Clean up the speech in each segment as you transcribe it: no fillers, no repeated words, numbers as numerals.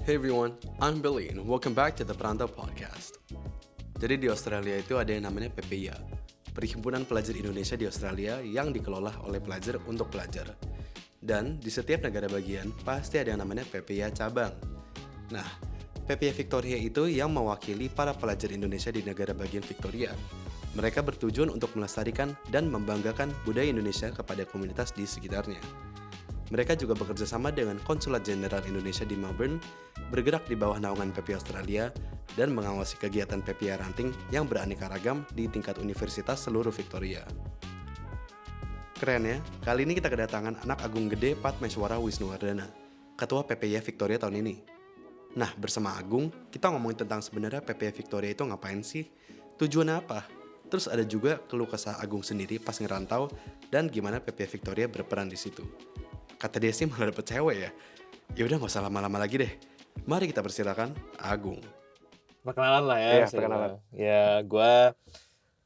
Hey everyone, I'm Billy and welcome back to the Perantau Podcast. Jadi di Australia itu ada yang namanya PPIA, Perhimpunan Pelajar Indonesia di Australia yang dikelola oleh pelajar untuk pelajar. Dan di setiap negara bagian pasti ada yang namanya PPIA cabang. Nah, PPIA Victoria itu yang mewakili para pelajar Indonesia di negara bagian Victoria. Mereka bertujuan untuk melestarikan dan membanggakan budaya Indonesia kepada komunitas di sekitarnya. Mereka juga bekerja sama dengan Konsulat Jenderal Indonesia di Melbourne, bergerak di bawah naungan PPIA Australia, dan mengawasi kegiatan PPIA Ranting yang beraneka ragam di tingkat universitas seluruh Victoria. Keren ya, kali ini kita kedatangan anak Agung Gede Padmeswara Wisnuwardana, Ketua PPIA Victoria tahun ini. Nah, bersama Agung, kita ngomongin tentang sebenarnya PPIA Victoria itu ngapain sih? Tujuannya apa? Terus ada juga keluh kesah Agung sendiri pas ngerantau dan gimana PPIA Victoria berperan di situ. Kata dia sih malah dapet cewek ya. Yaudah gak usah lama-lama lagi deh. Mari kita persilakan Agung. Perkenalan lah ya. Iya, perkenalan. Ya,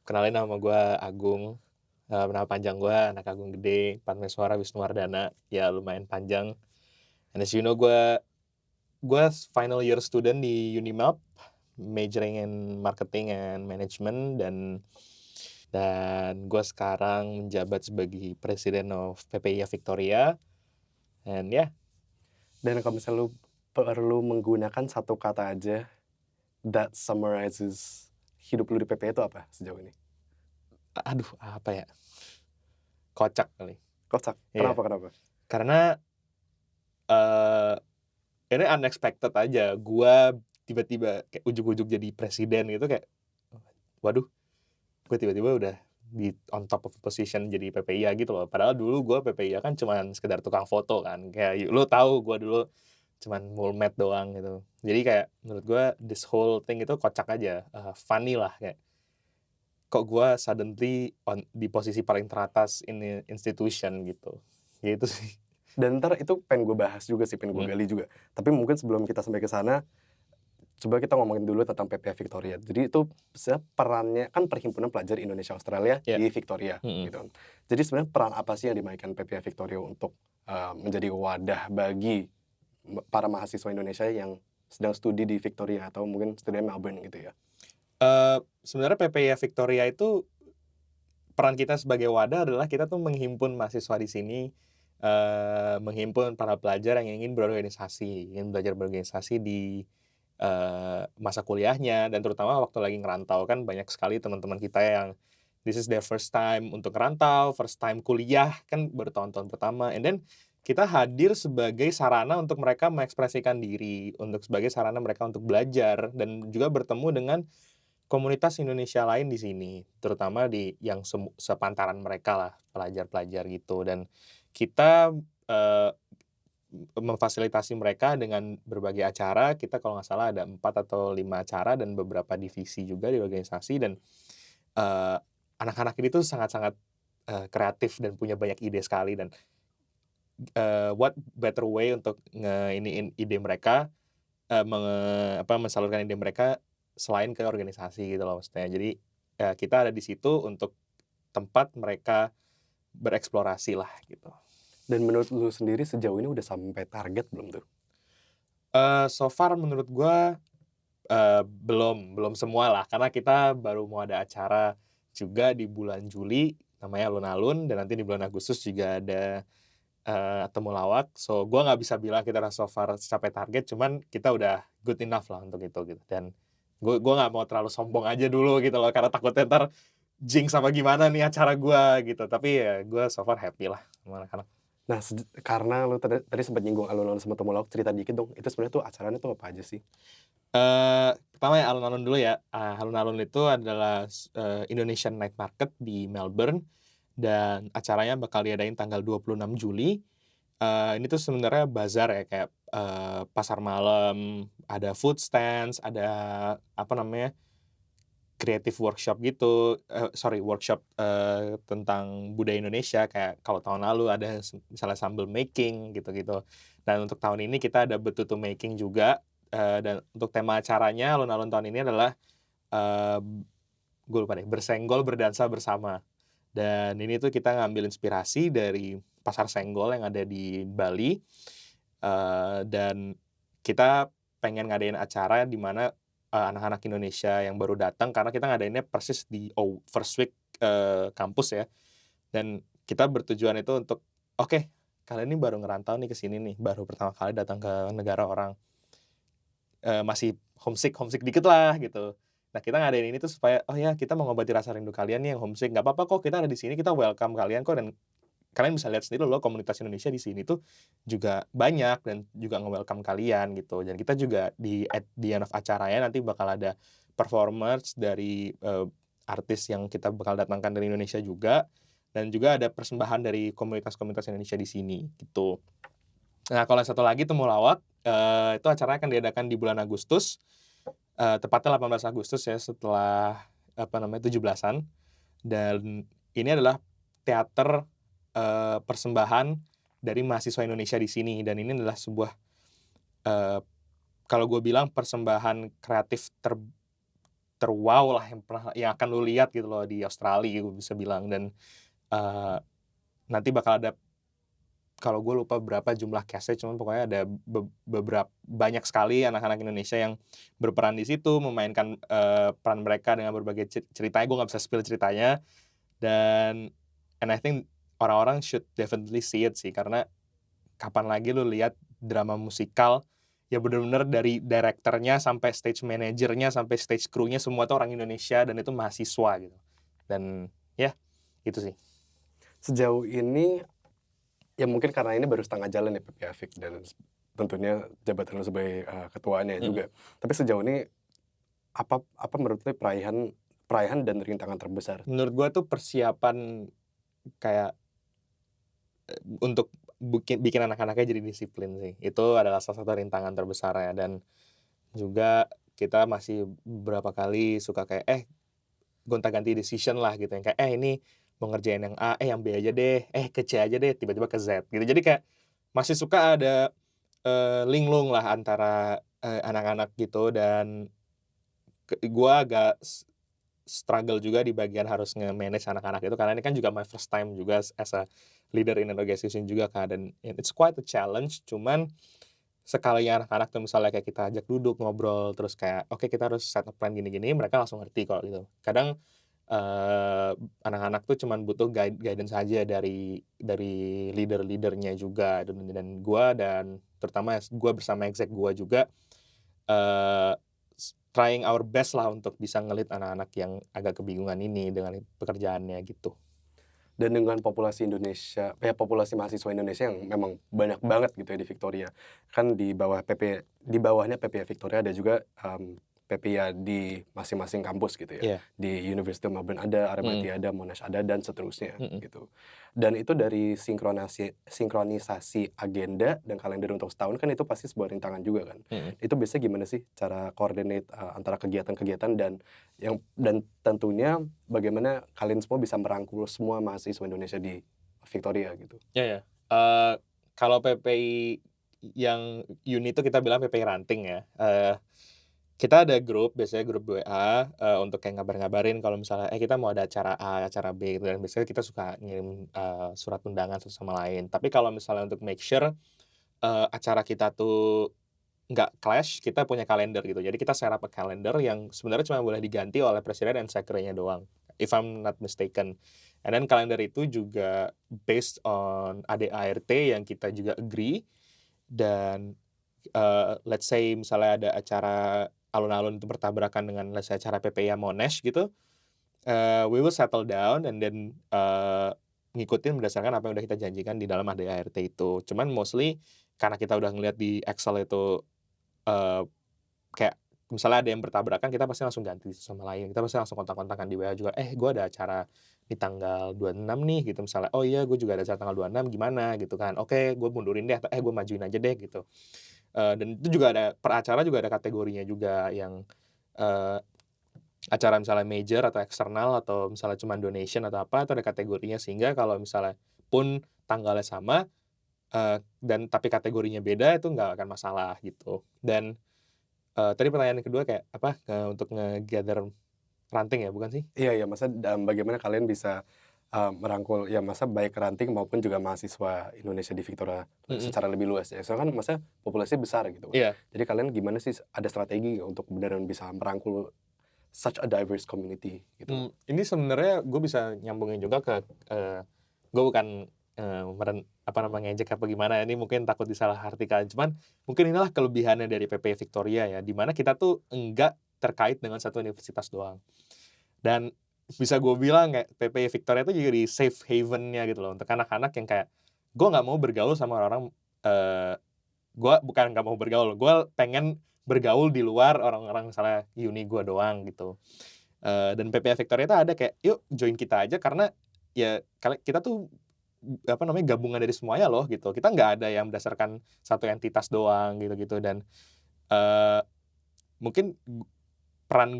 kenalin nama gue Agung. Nama panjang gue anak Agung Gede Padmeswara Wisnuwardana. Ya lumayan panjang. And as you know, gue final year student di Unimap, majoring in marketing and management, dan gue sekarang menjabat sebagai presiden of PPIA Victoria. And ya, Dan kalau misalnya lu perlu menggunakan satu kata aja that summarizes hidup lu di PPIA itu apa sejauh ini? aduh apa ya? Kocak kali. Kocak. Iya. Kenapa? Karena ini unexpected aja. Gua tiba-tiba kayak ujuk-ujuk jadi presiden gitu, kayak waduh, gue tiba-tiba udah di on top of position jadi PPIA gitu loh. Padahal dulu gue PPIA kan cuman sekedar tukang foto kan. Kayak lu tahu gue dulu cuman mulmet doang gitu. Jadi kayak menurut gue this whole thing itu kocak aja, funny lah, kayak kok gue suddenly di posisi paling teratas in institution gitu. Gitu sih. Dan ntar itu pengen gue bahas juga sih, pengen gue gali juga. Tapi mungkin sebelum kita sampai ke sana, coba kita ngomongin dulu tentang PPIA Victoria. Jadi itu sebenarnya perannya kan Perhimpunan Pelajar Indonesia Australia di Victoria gitu. Jadi sebenarnya peran apa sih yang dimainkan PPIA Victoria untuk menjadi wadah bagi para mahasiswa Indonesia yang sedang studi di Victoria atau mungkin studi Melbourne gitu ya? Sebenarnya PPIA Victoria itu peran kita sebagai wadah adalah kita tuh menghimpun mahasiswa di sini, menghimpun para pelajar yang ingin berorganisasi, ingin belajar berorganisasi di masa kuliahnya, dan terutama waktu lagi ngerantau kan banyak sekali teman-teman kita yang this is their first time untuk ngerantau, first time kuliah kan baru tahun-tahun pertama, and then kita hadir sebagai sarana untuk mereka mengekspresikan diri, untuk sebagai sarana mereka untuk belajar dan juga bertemu dengan komunitas Indonesia lain di sini, terutama di yang sepantaran mereka lah, pelajar-pelajar gitu. Dan kita memfasilitasi mereka dengan berbagai acara. Kita kalau nggak salah ada 4 atau 5 acara dan beberapa divisi juga di organisasi, dan anak-anak ini tuh sangat-sangat kreatif dan punya banyak ide sekali, dan what better way untuk iniin ide mereka, mensalurkan ide mereka selain ke organisasi gitu loh maksudnya. Jadi kita ada di situ untuk tempat mereka bereksplorasi lah gitu. Dan menurut lu sendiri sejauh ini udah sampai target belum tuh? So far menurut gue belum semua lah, karena kita baru mau ada acara juga di bulan Juli namanya Alun-Alun, dan nanti di bulan Agustus juga ada Temulawak. So gue nggak bisa bilang kita udah so far capai target, cuman kita udah good enough lah untuk itu gitu. Dan gue nggak mau terlalu sombong aja dulu gitu loh, karena takutnya ntar jinx sama gimana nih acara gue gitu. Tapi ya gue so far happy lah sama anak-anak. Nah, karena lu tadi sempat nyinggung alun-alun sama Temulawak, cerita dikit dong, itu sebenarnya tuh acaranya tuh apa aja sih? Pertama ya alun-alun dulu ya. Alun-alun itu adalah Indonesian Night Market di Melbourne, dan acaranya bakal diadain tanggal 26 Juli. Ini tuh sebenarnya bazar ya, kayak pasar malam, ada food stands, ada creative workshop gitu, workshop tentang budaya Indonesia, kayak kalau tahun lalu ada misalnya sambal making gitu-gitu. Dan untuk tahun ini kita ada betutu making juga, dan untuk tema acaranya alun-alun tahun ini adalah gue lupa deh, bersenggol berdansa bersama. Dan ini tuh kita ngambil inspirasi dari pasar senggol yang ada di Bali, dan kita pengen ngadain acara di mana anak-anak Indonesia yang baru datang, karena kita ngadainnya persis di first week kampus ya. Dan kita bertujuan itu untuk oke, kalian ini baru ngerantau nih ke sini nih, baru pertama kali datang ke negara orang, masih homesick dikit lah gitu. Nah, kita ngadain ini tuh supaya oh ya, kita mengobati rasa rindu kalian nih yang homesick, nggak apa-apa kok, kita ada di sini, kita welcome kalian kok, dan kalian bisa lihat sendiri loh komunitas Indonesia di sini tuh juga banyak dan juga nge-welcome kalian gitu. Dan kita juga at the end of acaranya nanti bakal ada performers dari artis yang kita bakal datangkan dari Indonesia juga, dan juga ada persembahan dari komunitas-komunitas Indonesia di sini gitu. Nah, kalau yang satu lagi Temulawak, itu acaranya akan diadakan di bulan Agustus, tepatnya 18 Agustus ya, setelah 17-an. Dan ini adalah teater persembahan dari mahasiswa Indonesia di sini, dan ini adalah sebuah kalau gue bilang persembahan kreatif terwow lah yang akan lu lihat gitu loh di Australia, gue bisa bilang. Dan nanti bakal ada, kalau gue lupa berapa jumlah cast-nya, cuman pokoknya ada beberapa banyak sekali anak-anak Indonesia yang berperan di situ, memainkan peran mereka dengan berbagai ceritanya. Gue nggak bisa spill ceritanya, and I think orang-orang should definitely see it sih, karena kapan lagi lu lihat drama musikal ya bener-bener dari direkturnya sampai stage manajernya sampai stage crew-nya semua tuh orang Indonesia, dan itu mahasiswa gitu. Dan ya itu sih. Sejauh ini ya mungkin karena ini baru setengah jalan ya PPAFIK, dan tentunya jabatan lu sebagai ketuanya juga. Tapi sejauh ini apa menurut lu perayaan dan rintangan terbesar? Menurut gua tuh persiapan kayak untuk bikin anak-anaknya jadi disiplin sih. Itu adalah salah satu rintangan terbesar ya. Dan juga kita masih beberapa kali suka kayak gonta-ganti decision lah gitu, yang kayak ini mau ngerjain yang A, yang B aja deh, ke C aja deh, tiba-tiba ke Z gitu. Jadi kayak masih suka ada linglung lah antara anak-anak gitu. Dan gua agak struggle juga di bagian harus nge-manage anak-anak itu, karena ini kan juga my first time juga as a leader in an organization juga kan, dan it's quite a challenge. Cuman sekalinya anak-anak tuh misalnya kayak kita ajak duduk ngobrol terus kayak oke, kita harus set up plan gini-gini, mereka langsung ngerti kok gitu. Kadang anak-anak tuh cuman butuh guidance aja dari leader-leadernya juga, dan gua, dan terutama gua bersama exec gua juga trying our best lah untuk bisa ngelit anak-anak yang agak kebingungan ini dengan pekerjaannya gitu. Dan dengan populasi Indonesia, populasi mahasiswa Indonesia yang memang banyak banget gitu ya di Victoria. Kan di bawahnya PPA Victoria ada juga PPA di masing-masing kampus gitu ya. Yeah. Di University of Melbourne ada, RMIT ada, Monash ada, dan seterusnya gitu. Dan itu dari sinkronisasi agenda dan kalender untuk setahun kan itu pasti sebuah rintangan juga kan. Itu biasanya gimana sih cara coordinate antara kegiatan-kegiatan dan tentunya bagaimana kalian semua bisa merangkul semua mahasiswa Indonesia di Victoria gitu. Ya. Kalau PPI yang unit itu kita bilang PPI ranting ya. Kita ada biasanya grup WA untuk kayak ngabarin kalau misalnya kita mau ada acara A, acara B gitu, dan biasanya kita suka ngirim surat undangan satu sama lain. Tapi kalau misalnya untuk make sure acara kita tuh nggak clash, kita punya kalender gitu. Jadi kita share up a calendar yang sebenarnya cuma boleh diganti oleh presiden dan sekretarinya doang, if I'm not mistaken. And then kalender itu juga based on ADART yang kita juga agree. Dan let's say misalnya ada acara alun-alun itu bertabrakan dengan let's say acara PPI Monash gitu, we will settle down and then ngikutin berdasarkan apa yang udah kita janjikan di dalam ADART itu. Cuman mostly karena kita udah ngeliat di Excel itu kayak misalnya ada yang bertabrakan, kita pasti langsung ganti sama lain. Kita pasti langsung kontak-kontakan di WA juga, gue ada acara di tanggal 26 nih gitu misalnya. Oh iya, gue juga ada acara tanggal 26, gimana gitu kan. Oke, gue mundurin deh, gue majuin aja deh gitu. Dan itu juga ada, per acara juga ada kategorinya juga, yang acara misalnya major atau eksternal atau misalnya cuma donation atau apa, itu ada kategorinya, sehingga kalau misalnya pun tanggalnya sama dan tapi kategorinya beda, itu nggak akan masalah gitu. Dan tadi pertanyaan kedua kayak apa untuk nge-gather ranting ya, bukan sih? Iya, maksudnya bagaimana kalian bisa merangkul ya masa baik ranting maupun juga mahasiswa Indonesia di Victoria secara lebih luas ya. Soalnya kan masa populasi besar gitu. Iya. Jadi kalian gimana sih, ada strategi nggak untuk beneran bisa merangkul such a diverse community gitu? Ini sebenarnya gue bisa nyambungin juga ke gue bukan ngejek apa gimana, ini mungkin takut disalahartikan, cuman mungkin inilah kelebihannya dari PPI Victoria ya, di mana kita tuh enggak terkait dengan satu universitas doang. Dan bisa gue bilang kayak PPI Victoria itu jadi safe haven-nya gitu loh untuk anak-anak yang kayak gue nggak mau bergaul sama orang, gue bukan nggak mau bergaul, gue pengen bergaul di luar orang-orang misalnya uni gue doang gitu. Dan PPI Victoria itu ada kayak yuk join kita aja, karena ya kita tuh gabungan dari semuanya loh gitu. Kita nggak ada yang berdasarkan satu entitas doang gitu-gitu. Dan mungkin peran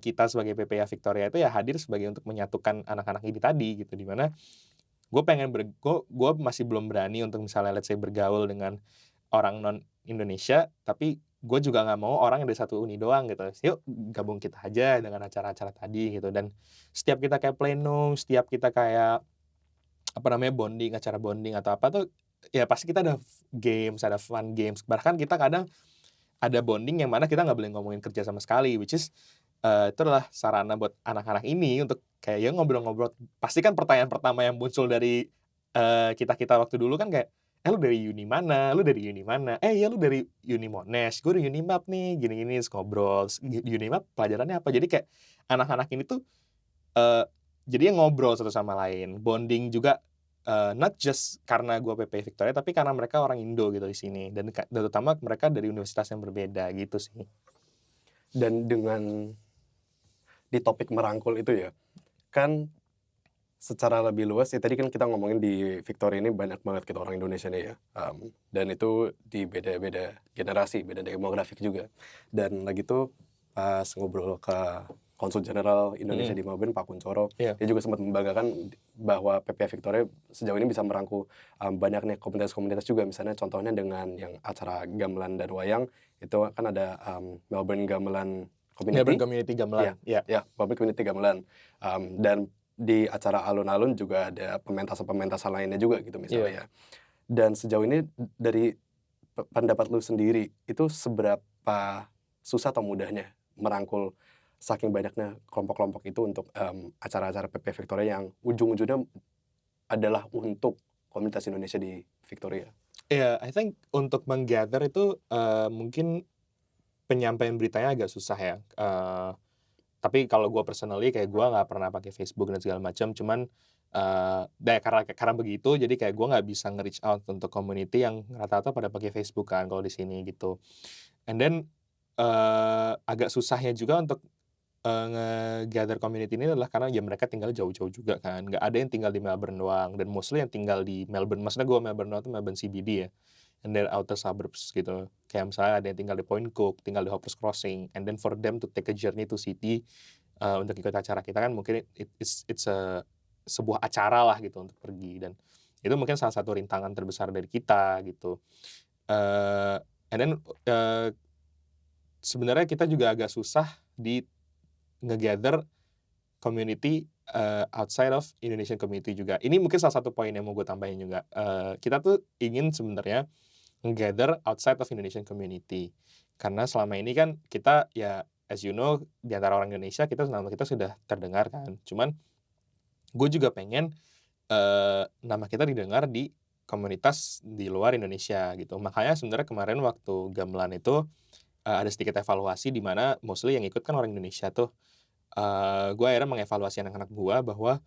kita sebagai PPI Victoria itu ya hadir sebagai untuk menyatukan anak-anak ini tadi gitu, dimana gue masih belum berani untuk misalnya let's say bergaul dengan orang non Indonesia, tapi gue juga nggak mau orang yang dari satu uni doang gitu. Yuk gabung kita aja dengan acara-acara tadi gitu. Dan setiap kita kayak plenum, setiap kita kayak bonding, acara bonding atau apa tuh ya pasti kita ada games, ada fun games. Bahkan kita kadang ada bonding yang mana kita nggak boleh ngomongin kerja sama sekali, which is itu adalah sarana buat anak-anak ini untuk kayak ya ngobrol-ngobrol. Pasti kan pertanyaan pertama yang muncul dari kita waktu dulu kan kayak, lu dari uni mana? Lu dari uni mana? Ya lu dari uni Monash, gue dari Unimap nih, gini-gini, ngobrol. Unimap pelajarannya apa? Jadi kayak anak-anak ini tuh jadi ngobrol satu sama lain, bonding juga, not just karena gue PPI Victoria, tapi karena mereka orang Indo gitu di sini, dan terutama mereka dari universitas yang berbeda gitu sih. Dan dengan di topik merangkul itu ya, kan secara lebih luas ya, tadi kan kita ngomongin di Victoria ini banyak banget kita orang Indonesia nih ya, dan itu di beda-beda generasi, beda demografik juga. Dan lagi tuh pas ngobrol ke Konsul Jenderal Indonesia di Melbourne, Pak Kuncoro, dia juga sempat membanggakan bahwa PPI Victoria sejauh ini bisa merangkul banyak nih komunitas-komunitas juga. Misalnya contohnya dengan yang acara gamelan dan wayang, itu kan ada Melbourne Gamelan Community. Melbourne Community Gamelan. Ya, Melbourne Community Gamelan. Dan di acara alun-alun juga ada pementasan-pementasan lainnya juga gitu misalnya ya. Dan sejauh ini dari pendapat lu sendiri, itu seberapa susah atau mudahnya merangkul saking banyaknya kelompok-kelompok itu untuk acara-acara PPI Victoria yang ujung-ujungnya adalah untuk komunitas Indonesia di Victoria? I think untuk menggather itu mungkin penyampaian beritanya agak susah ya. Tapi kalau gue personally kayak gue nggak pernah pakai Facebook dan segala macam, cuman karena begitu jadi kayak gue nggak bisa nge-reach out untuk community yang rata-rata pada pakai Facebook kan kalau di sini gitu. And then agak susahnya juga untuk nge-gather community ini adalah karena ya mereka tinggal jauh-jauh juga kan, nggak ada yang tinggal di Melbourne doang, dan mostly yang tinggal di Melbourne, maksudnya gue Melbourne doang tuh Melbourne CBD ya, and then outer suburbs gitu, kayak misalnya ada yang tinggal di Point Cook, tinggal di Hoppers Crossing, and then for them to take a journey to city untuk ikut acara kita kan mungkin it's sebuah acara lah gitu untuk pergi, dan itu mungkin salah satu rintangan terbesar dari kita gitu. And then sebenarnya kita juga agak susah di nge-gather community outside of Indonesian community juga. Ini mungkin salah satu poin yang mau gue tambahin juga. Kita tuh ingin sebenarnya nge-gather outside of Indonesian community. Karena selama ini kan kita ya as you know di antara orang Indonesia nama kita sudah terdengar kan. Cuman gue juga pengen nama kita didengar di komunitas di luar Indonesia gitu. Makanya sebenarnya kemarin waktu gamelan itu ada sedikit evaluasi di mana mostly yang ikut kan orang Indonesia tuh. Gue akhirnya mengevaluasi anak-anak gue bahwa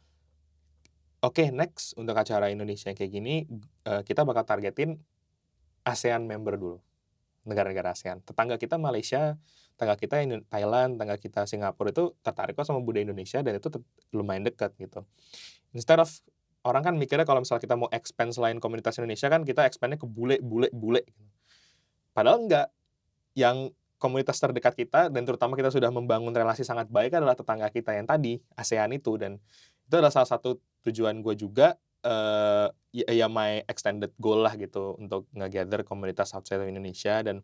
oke, next untuk acara Indonesia yang kayak gini kita bakal targetin ASEAN member dulu, negara-negara ASEAN. Tetangga kita Malaysia, tetangga kita Thailand, tetangga kita Singapura itu tertarik kok sama budaya Indonesia, dan itu lumayan dekat gitu. Instead of orang kan mikirnya kalau misalnya kita mau expand selain komunitas Indonesia kan kita expandnya ke bule. Padahal enggak. Yang komunitas terdekat kita dan terutama kita sudah membangun relasi sangat baik adalah tetangga kita yang tadi, ASEAN itu, dan itu adalah salah satu tujuan gue juga, ya my extended goal lah gitu untuk nge-gather komunitas outside of Indonesia, dan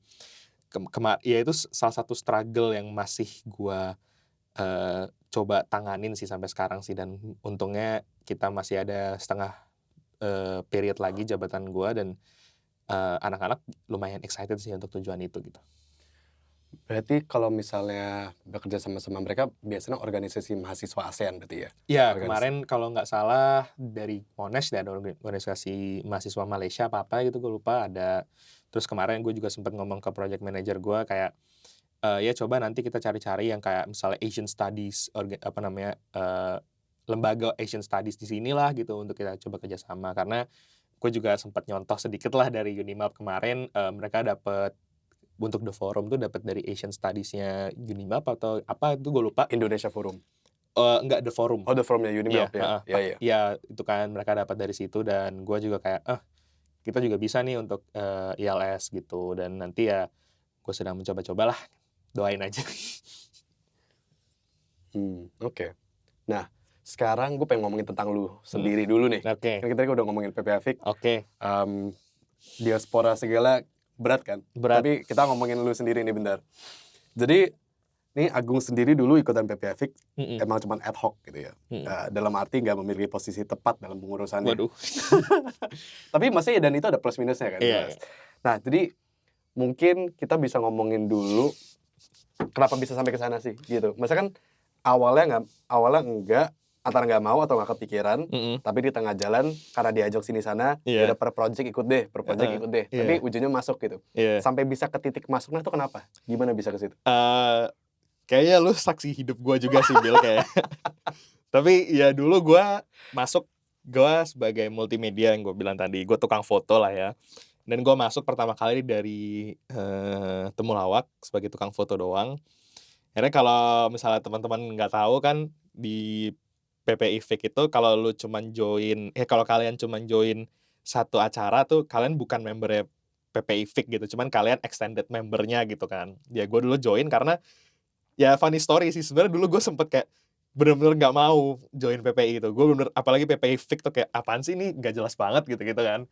ya itu salah satu struggle yang masih gue coba tanganin sih sampai sekarang sih, dan untungnya kita masih ada setengah period lagi jabatan gue, dan anak-anak lumayan excited sih untuk tujuan itu gitu. Berarti kalau misalnya bekerja sama mereka biasanya organisasi mahasiswa ASEAN berarti ya? Iya, kemarin kalau nggak salah dari Monash ada organisasi mahasiswa Malaysia apa gitu, gue lupa ada. Terus kemarin gue juga sempat ngomong ke project manager gue kayak ya coba nanti kita cari-cari yang kayak misalnya Asian Studies, lembaga Asian Studies di sinilah gitu untuk kita coba kerjasama, karena gue juga sempat nyontoh sedikit lah dari Unimap kemarin, mereka dapat untuk The Forum tuh dapat dari Asian Studies-nya Unimap atau apa itu gue lupa. Indonesia Forum. Enggak, The Forum. Oh, The Forumnya Unimap ya. Iya, itu kan mereka dapat dari situ, dan gue juga kayak kita juga bisa nih untuk ILS gitu, dan nanti ya gue sedang mencoba-cobalah, doain aja. Oke. Nah, sekarang gue pengen ngomongin tentang lu sendiri dulu nih. Oke. Kan kita udah ngomongin PPA Fik. Oke. Diaspora segala berat kan? Berat. Tapi kita ngomongin lu sendiri nih bentar. Jadi, nih Agung sendiri dulu ikutan PPA Fik, emang cuma ad hoc gitu ya. Dalam arti nggak memiliki posisi tepat dalam pengurusannya. Waduh. Tapi maksudnya dan itu ada plus minusnya kan? Iya. Nah, jadi mungkin kita bisa ngomongin dulu kenapa bisa sampai ke sana sih gitu. Maksudnya kan awalnya enggak, antara nggak mau atau nggak kepikiran, tapi di tengah jalan karena diajak sini sana, udah per project ikut deh, tapi ujungnya masuk gitu. Sampai bisa ke titik masuknya tuh kenapa? Gimana bisa ke situ? Kayaknya lu saksi hidup gue juga sih, Bill, kayak. Tapi ya dulu gue sebagai multimedia yang gue bilang tadi, gue tukang foto lah ya. Dan gue masuk pertama kali dari Temulawak sebagai tukang foto doang. Akhirnya kalau misalnya teman-teman nggak tahu kan, di PPI Fik itu kalau kalian cuman join satu acara tuh kalian bukan membernya PPI Fik gitu, cuman kalian extended membernya gitu kan. Ya gue dulu join karena ya funny story sih, sebenarnya dulu gue sempet kayak bener-bener nggak mau join PPI itu. Gue bener, apalagi PPI Fik tuh kayak apaan sih ini, nggak jelas banget gitu kan.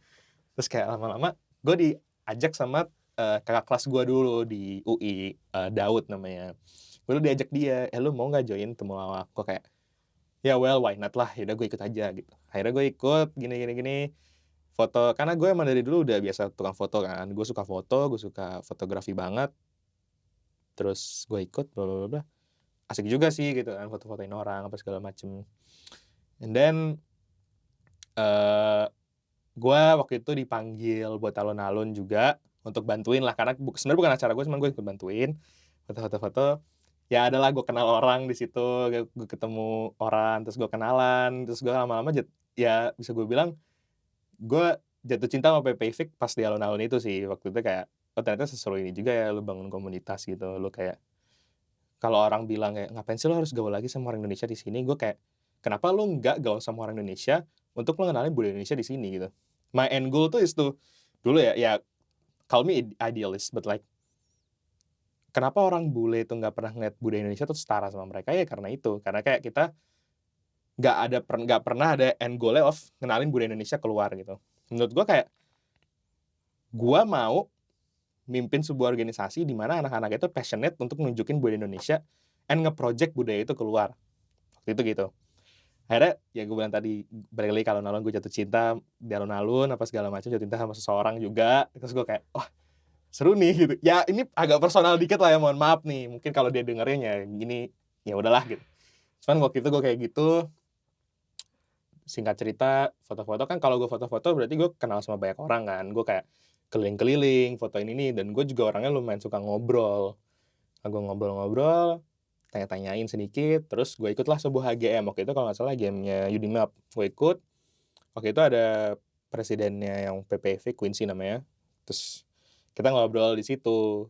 Terus kayak lama-lama gue diajak sama kakak kelas gue dulu di UI, Daud namanya. Gue diajak dia, lu mau nggak join Temulawak? Gue kayak ya well, why not lah, yaudah gue ikut aja gitu. Akhirnya gue ikut gini foto, karena gue emang dari dulu udah biasa tukang foto kan. Gue suka foto, gue suka fotografi banget. Terus gue ikut blablabla, asik juga sih gitu kan, foto-fotoin orang apa segala macem. And then gue waktu itu dipanggil buat alun-alun juga untuk bantuin lah, karena sebenarnya bukan acara gue, cuman gue ikut bantuin foto-foto. Ya adalah gue kenal orang di situ, gue ketemu orang, terus gue kenalan, terus gue lama-lama ya bisa gue bilang gue jatuh cinta sama PPI Fik pas di alun-alun itu sih. Waktu itu kayak ternyata seseru ini juga ya lu bangun komunitas gitu. Lu kayak kalau orang bilang kayak ngapain sih lu harus gaul lagi sama orang Indonesia di sini, gue kayak kenapa lu nggak gaul sama orang Indonesia untuk lu ngenalin budaya Indonesia di sini gitu. My end goal tuh is to dulu ya call me idealist, but like kenapa orang bule itu nggak pernah ngeliat budaya Indonesia tuh setara sama mereka, ya karena itu, karena kayak kita nggak pernah ada end goal of ngenalin budaya Indonesia keluar gitu. Menurut gue kayak gue mau mimpin sebuah organisasi di mana anak-anak itu passionate untuk nunjukin budaya Indonesia and nge-project budaya itu keluar. Waktu itu gitu. Akhirnya ya gue bilang tadi, balik lagi kalau alun-alun gue jatuh cinta di alun-alun apa segala macam, jatuh cinta sama seseorang juga. Terus gue kayak seru nih gitu. Ya ini agak personal dikit lah ya, mohon maaf nih. Mungkin kalau dia dengerin ya gini, ya udahlah gitu. Cuman waktu itu gue kayak gitu. Singkat cerita, foto-foto kan, kalau gue foto-foto berarti gue kenal sama banyak orang kan. Gue kayak keliling-keliling, fotoin ini, dan gue juga orangnya lumayan suka ngobrol. Gue ngobrol-ngobrol, tanya-tanyain sedikit, terus gue ikutlah sebuah HGM. Waktu itu kalau nggak salah HGM-nya Unimap. Gue ikut. Waktu itu ada presidennya yang PPI Fik, Quincy namanya. Terus kita ngobrol di situ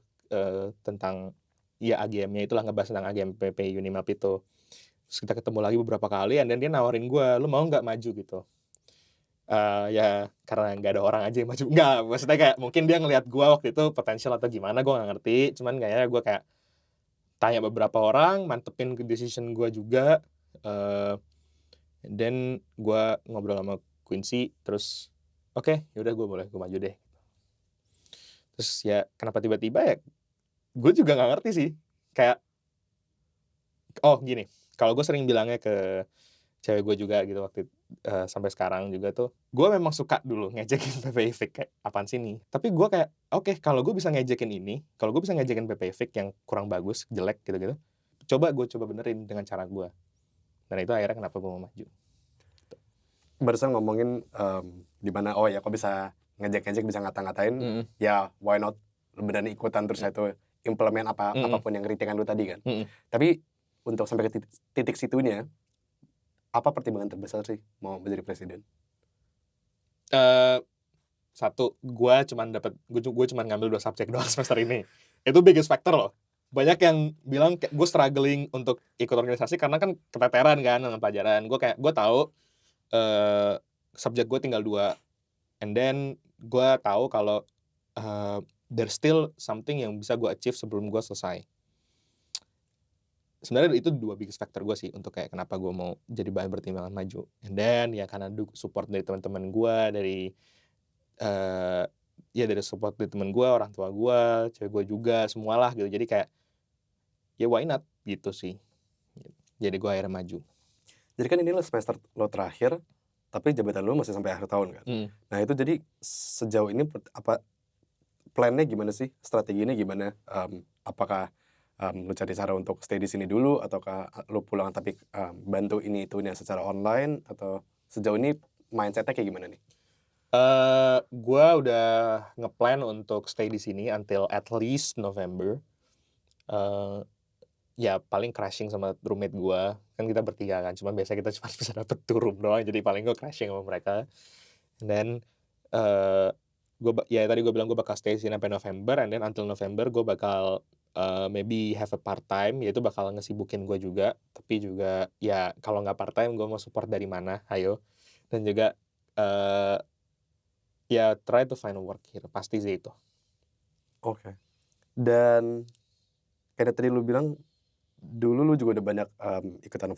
tentang ya AGM-nya itulah, ngebahas tentang AGM PPI Unimap itu. Terus kita ketemu lagi beberapa kali, dan dia nawarin gue, lu mau nggak maju gitu? Ya karena nggak ada orang aja yang maju. Nggak, maksudnya kayak mungkin dia ngelihat gue waktu itu potensial atau gimana, gue nggak ngerti. Cuman kayaknya gue kayak tanya beberapa orang, mantepin ke decision gue juga. Dan gue ngobrol sama Quincy, terus oke, yaudah gue maju deh. Terus ya kenapa tiba-tiba ya gue juga nggak ngerti sih, kayak Gini, kalau gue sering bilangnya ke cewek gue juga gitu waktu sampai sekarang juga tuh, gue memang suka dulu ngejekin PPI Fik kayak apaan sih nih. Tapi gue kayak oke, kalau gue bisa ngejekin ini, kalau gue bisa ngejekin PPI Fik yang kurang bagus, jelek gitu-gitu, gue coba benerin dengan cara gue. Dan itu akhirnya kenapa gue mau maju. Barusan ngomongin di mana kok bisa ngejek-ngejek, bisa ngata-ngatain, ya why not beneran ikutan terus itu implement apapun yang kritikan lu tadi kan. Tapi untuk sampai ke titik situnya, apa pertimbangan terbesar sih mau menjadi presiden? Satu, gue cuman ngambil 2 subjek doang semester ini. Itu biggest factor loh. Banyak yang bilang gue struggling untuk ikut organisasi karena kan keteteran kan dengan pelajaran. Gue tahu subjek gue tinggal 2, and then gue tahu kalau there's still something yang bisa gue achieve sebelum gue selesai. Sebenarnya itu 2 biggest factor gue sih untuk kayak kenapa gue mau jadi bahan pertimbangan maju. And then ya karena support dari teman-teman gue, dari dari support dari teman gue, orang tua gue, cewek gue juga, semualah gitu. Jadi kayak ya why not gitu sih. Jadi gue akhirnya maju. Jadi kan ini semester lo terakhir, tapi jabatan lo masih sampai akhir tahun kan. Nah itu jadi sejauh ini apa plannya gimana sih, strateginya gimana? Apakah lu cari cara untuk stay di sini dulu, ataukah lu pulang tapi bantu ini itunya secara online, atau sejauh ini mindsetnya kayak gimana nih? Gue udah ngeplan untuk stay di sini until at least November. Ya paling crashing sama roommate gue, kan kita bertiga kan, cuman biasa kita cuma bisa dapet 2 room doang, jadi paling gue crashing sama mereka. And then tadi gue bilang gue bakal stay di sini sampai November, and then until November gue bakal maybe have a part time, yaitu bakal ngesibukin gue juga. Tapi juga ya kalau nggak part time gue mau support dari mana, ayo. Dan juga ya try to find a work here, pasti sih itu. Oke. Dan kayak tadi lu bilang dulu lu juga udah banyak ikutan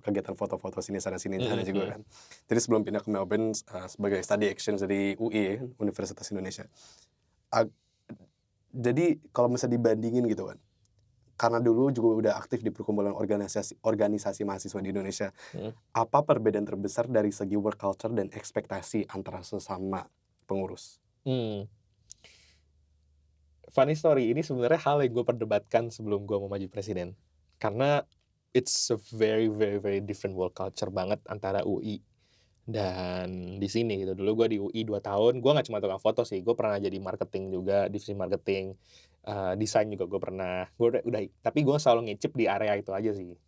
kegiatan foto-foto sini sana juga kan. Jadi sebelum pindah ke Melbourne sebagai study exchange dari UI, Universitas Indonesia. Jadi kalau misalnya dibandingin gitu kan, karena dulu juga udah aktif di perkumpulan organisasi mahasiswa di Indonesia, apa perbedaan terbesar dari segi work culture dan ekspektasi antara sesama pengurus? Funny story, ini sebenarnya hal yang gue perdebatkan sebelum gue mau maju presiden. Karena it's a very very very different work culture banget antara UI dan di sini gitu. Dulu gue di UI 2 tahun, gue nggak cuma tukang foto sih, gue pernah jadi marketing juga, divisi marketing, desain juga gue pernah. Gue udah, tapi gue selalu ngicip di area itu aja sih.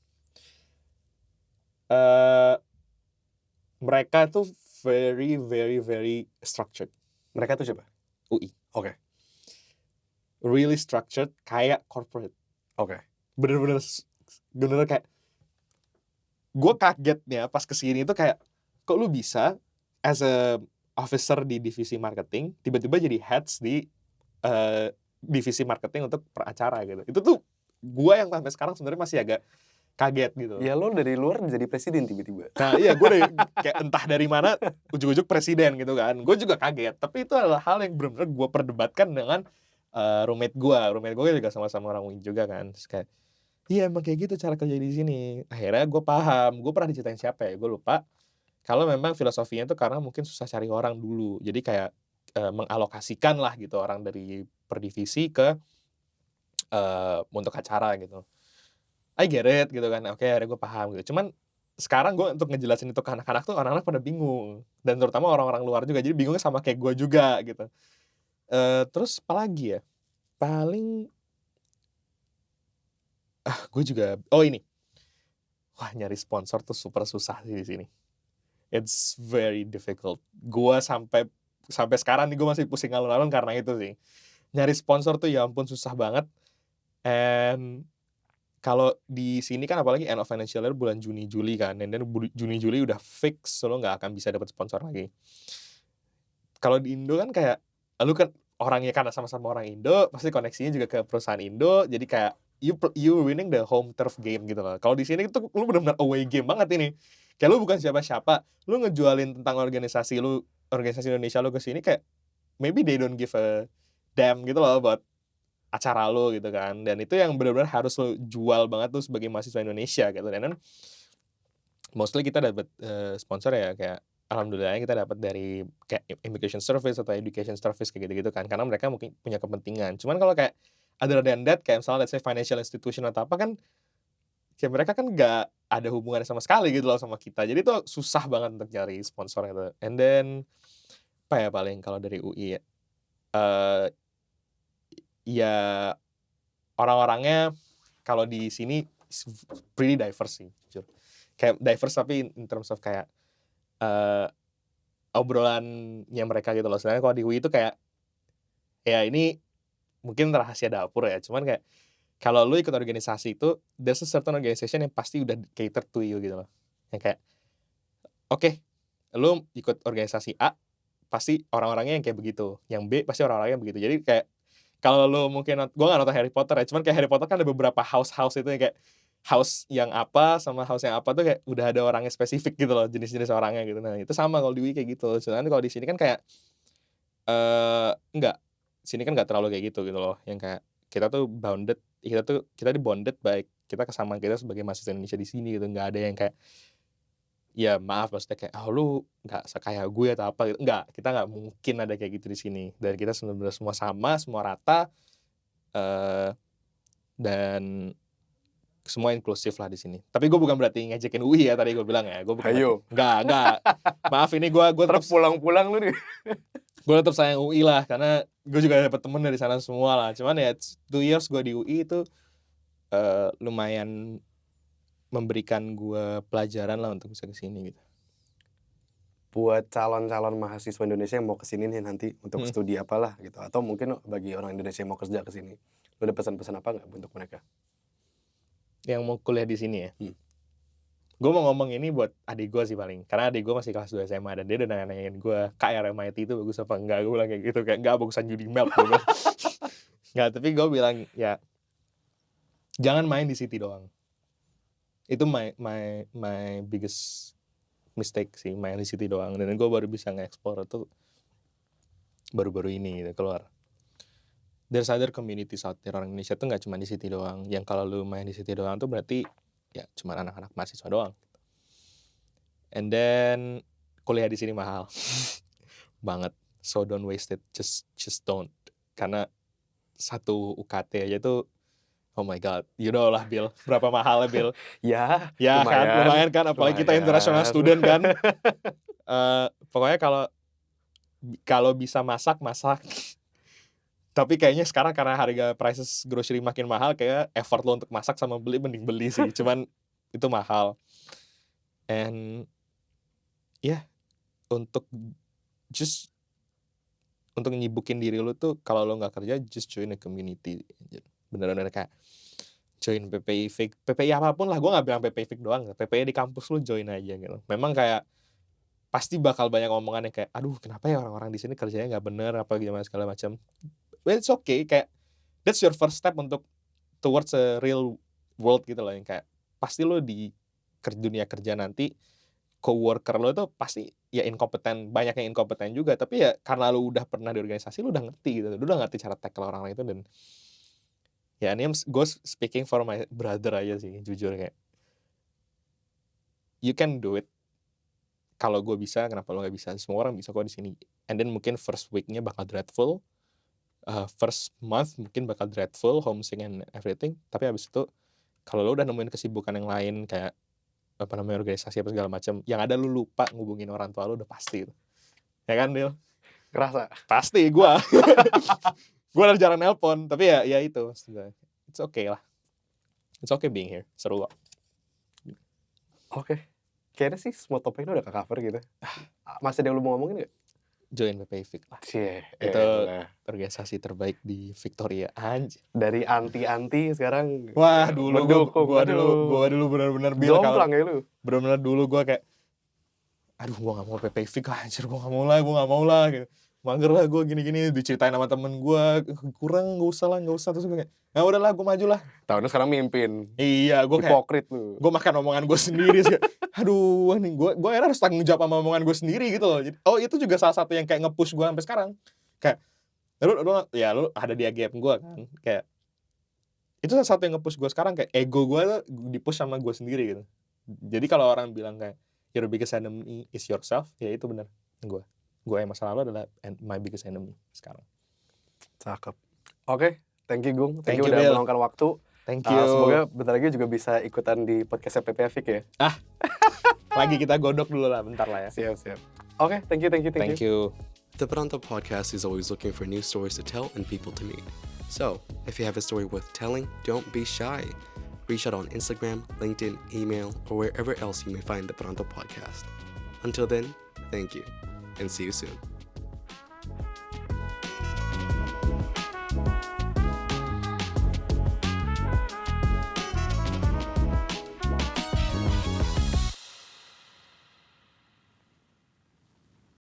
Mereka tuh very very very structured. Mereka tuh siapa? UI. Oke. Really structured, kayak corporate. Oke. Bener-bener kayak gue kagetnya pas kesini tuh kayak, kok lu bisa as a officer di divisi marketing tiba-tiba jadi heads di divisi marketing untuk peracara gitu. Itu tuh gue yang sampai sekarang sebenarnya masih agak kaget gitu. Ya lo dari luar jadi presiden tiba-tiba. Nah iya, gue kayak entah dari mana ujuk-ujuk presiden gitu kan. Gue juga kaget, tapi itu adalah hal yang benar-benar gue perdebatkan dengan roommate gue juga sama-sama orang UI juga kan. Terus kayak iya emang kayak gitu cara kerja di sini. Akhirnya gue paham, gue pernah diceritain siapa ya, gue lupa. Kalau memang filosofinya tuh karena mungkin susah cari orang dulu, jadi kayak mengalokasikan lah gitu orang dari per divisi ke untuk acara gitu. I get it gitu kan, oke akhirnya gue paham gitu. Cuman sekarang gue untuk ngejelasin itu ke anak-anak tuh anak-anak pada bingung, dan terutama orang-orang luar juga, jadi bingungnya sama kayak gue juga gitu. Terus apalagi ya, paling gue juga ini, nyari sponsor tuh super susah sih di sini. It's very difficult. Gue sampai sekarang nih gue masih pusing alun-alun karena itu sih. Nyari sponsor tuh ya ampun susah banget. And kalau di sini kan apalagi end of financial year bulan Juni Juli kan, dan Juni Juli udah fix lo nggak akan bisa dapat sponsor lagi. Kalau di Indo kan kayak lu kan orangnya karena sama-sama orang Indo, pasti koneksinya juga ke perusahaan Indo, jadi kayak you winning the home turf game gitu loh. Kalau di sini tuh lu benar-benar away game banget ini. Kayak lu bukan siapa-siapa, lu ngejualin tentang organisasi Indonesia lu ke sini kayak maybe they don't give a damn gitu loh about acara lo gitu kan. Dan itu yang benar-benar harus lo jual banget tuh sebagai mahasiswa Indonesia gitu. Dan mostly kita dapat sponsor ya kayak alhamdulillah kita dapat dari kayak immigration service atau education service kayak gitu-gitu kan. Karena mereka mungkin punya kepentingan. Cuman kalau kayak other than that kayak misalnya let's say financial institution atau apa kan kayak mereka kan nggak ada hubungannya sama sekali gitu loh sama kita. Jadi tuh susah banget untuk cari sponsor gitu. And then apa ya paling kalau dari UI ya? Ya orang-orangnya kalau di sini pretty diverse sih, jujur. Kayak diverse tapi in terms of kayak obrolannya mereka gitu loh. Sebenarnya kalau di UI itu kayak ya ini mungkin rahasia dapur ya. Cuman kayak kalau lu ikut organisasi itu, there's a certain organization yang pasti udah cater to you gitu loh. Yang kayak, oke, lu ikut organisasi A, pasti orang-orangnya yang kayak begitu. Yang B, pasti orang-orangnya yang begitu. Jadi kayak, kalau lu mungkin, gue gak nonton Harry Potter ya, cuman kayak Harry Potter kan ada beberapa house-house itu yang kayak, house yang apa sama house yang apa tuh kayak udah ada orangnya spesifik gitu loh, jenis-jenis orangnya gitu. Nah itu sama kalau di UI kayak gitu. Sedangkan kalau di sini kan kayak, enggak. Sini kan gak terlalu kayak gitu loh. Yang kayak, kita tuh di-bonded baik kita kesamaan kita sebagai mahasiswa Indonesia di sini gitu. Nggak ada yang kayak ya maaf maksudnya kayak lu nggak sekaya gue atau apa gitu. Nggak, kita nggak mungkin ada kayak gitu di sini. Dan kita sebenarnya semua sama, semua rata, dan semua inklusif lah di sini. Tapi gue bukan berarti ngejekin UI ya tadi gue bilang ya. Gue bukan nggak. Maaf ini gue terus pulang-pulang lu nih. Gue tetap sayang UI lah karena gue juga dapet temen dari sana semua lah. Cuman ya 2 years gue di UI itu lumayan memberikan gue pelajaran lah untuk bisa kesini gitu. Buat calon-calon mahasiswa Indonesia yang mau kesini nih nanti untuk studi apalah gitu, atau mungkin bagi orang Indonesia yang mau kerja kesini, lu ada pesan-pesan apa nggak untuk mereka? Yang mau kuliah di sini ya? Gue mau ngomong ini buat adik gue sih paling. Karena adik gue masih kelas 2 SMA dan dia udah nanya-nanyain gue KRMIT itu bagus apa enggak. Gue bilang kayak gitu, kayak enggak bagusan judi map gue bilang. Enggak, tapi gue bilang ya jangan main di city doang. Itu my biggest mistake sih, main di city doang. Dan gue baru bisa nge-explore itu baru-baru ini gitu, keluar. There's other communities out there. Orang Indonesia tuh gak cuma di city doang. Yang kalau lu main di city doang tuh berarti ya cuma anak-anak mahasiswa doang. And then kuliah di sini mahal banget, so don't waste it, just don't. Karena satu UKT aja tuh, oh my god, you know lah Bill, berapa mahal Bill? Ya lumayan kan, apalagi kita international student kan. Pokoknya kalau bisa masak. Tapi kayaknya sekarang karena harga prices grocery makin mahal, kayak effort lo untuk masak sama beli mending beli sih. Cuman itu mahal. And untuk nyibukin diri lo tuh kalau lo nggak kerja, just join a community. Bener-bener kayak join PPI apapun lah. Gue nggak bilang PPI Fik doang. PPI di kampus lo join aja gitu. Memang kayak pasti bakal banyak omongan yang kayak, aduh kenapa ya orang-orang di sini kerjanya nggak bener apa gimana segala macam. Well, it's okay, kayak that's your first step untuk towards a real world gitu loh, yang kayak pasti lo di dunia kerja nanti coworker lo itu pasti ya inkompeten, banyak yang inkompeten juga, tapi ya karena lo udah pernah di organisasi lo udah ngerti gitu, lo udah ngerti cara tackle orang itu. Dan ya ini gue speaking for my brother aja sih, jujur kayak you can do it. Kalau gue bisa, kenapa lo nggak bisa? Semua orang bisa kok di sini. And then mungkin first weeknya bakal dreadful. First month mungkin bakal dreadful, homesick and everything. Tapi habis itu kalau lo udah nemuin kesibukan yang lain kayak apa namanya organisasi apa segala macam, yang ada lo lupa ngubungin orang tua lo udah pasti. Ya kan, Dil? Kerasa? Pasti gue udah jarang nelpon. Tapi ya itu, it's okay lah. It's okay being here, seru kok. Oke. Kayaknya sih semua topiknya udah ke-cover gitu. Masih ada yang lu mau ngomongin gak? Join PPI Fik lah. Itu organisasi terbaik di Victoria aja. Dari anti-anti sekarang. Wah, dulu gua dulu benar-benar bilang jomplang ya lu. Benar-benar dulu gua kayak aduh gua enggak mau PPI Fik anjir, gua enggak mau lah gitu. Mager lah gue gini-gini, diceritain sama temen gue, kurang, gak usah. Terus gue kayak, ya udahlah gue maju lah. Tahunnya sekarang mimpin. Iya, gue kayak hipokrit lu. Gue makan omongan gue sendiri sih. Aduh, nih gue harus tanggung jawab sama omongan gue sendiri gitu loh. Oh itu juga salah satu yang kayak nge-push gue sampai sekarang. Kayak, Lu ada di AGM gue kan, kayak itu salah satu yang nge-push gue sekarang, kayak ego gue tuh di-push sama gue sendiri gitu. Jadi kalau orang bilang kayak your biggest enemy is yourself, ya itu benar. Gue yang masa lalu adalah my biggest enemy sekarang. Cakep. Oke, thank you Gung. Thank you, udah Bill. meluangkan waktu. Thank you. Semoga bentar lagi juga bisa ikutan di podcastnya PP Afik ya. Lagi kita godok dulu lah, bentar lah ya. Siap. Oke, thank you. Thank you. The Perantau Podcast is always looking for new stories to tell and people to meet. So, if you have a story worth telling, don't be shy. Reach out on Instagram, LinkedIn, email, or wherever else you may find the Perantau Podcast. Until then, thank you, and see you soon.